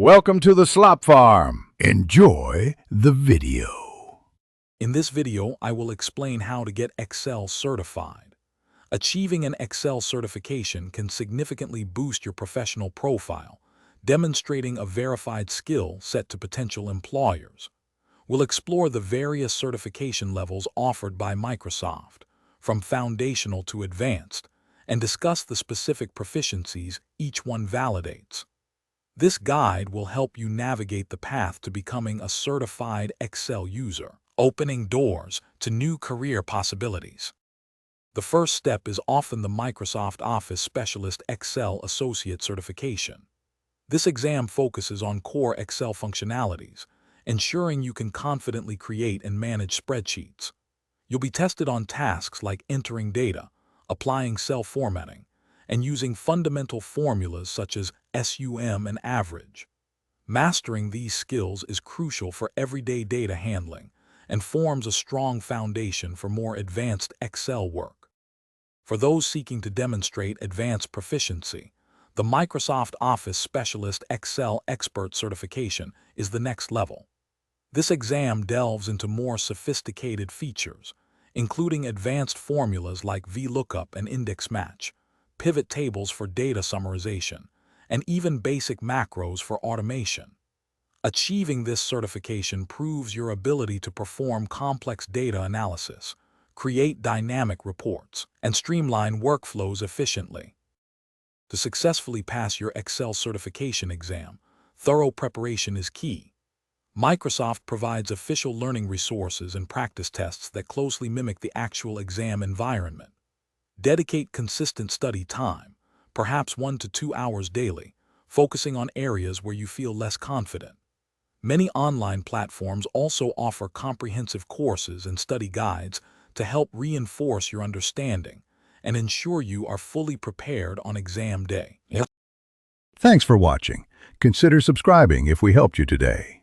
Welcome to the Slop Farm. Enjoy the video. In this video, I will explain how to get Excel certified. Achieving an Excel certification can significantly boost your professional profile, demonstrating a verified skill set to potential employers. We'll explore the various certification levels offered by Microsoft, from foundational to advanced, and discuss the specific proficiencies each one validates. This guide will help you navigate the path to becoming a certified Excel user, opening doors to new career possibilities. The first step is often the Microsoft Office Specialist Excel Associate Certification. This exam focuses on core Excel functionalities, ensuring you can confidently create and manage spreadsheets. You'll be tested on tasks like entering data, applying cell formatting, and using fundamental formulas such as SUM and average. Mastering these skills is crucial for everyday data handling and forms a strong foundation for more advanced Excel work. For those seeking to demonstrate advanced proficiency, the Microsoft Office Specialist Excel Expert Certification is the next level. This exam delves into more sophisticated features, including advanced formulas like VLOOKUP and index match, pivot tables for data summarization, and even basic macros for automation. Achieving this certification proves your ability to perform complex data analysis, create dynamic reports, and streamline workflows efficiently. To successfully pass your Excel certification exam, thorough preparation is key. Microsoft provides official learning resources and practice tests that closely mimic the actual exam environment. Dedicate consistent study time, perhaps 1 to 2 hours daily, focusing on areas where you feel less confident. Many online platforms also offer comprehensive courses and study guides to help reinforce your understanding and ensure you are fully prepared on exam day. Thanks for watching. Consider subscribing if we helped you today.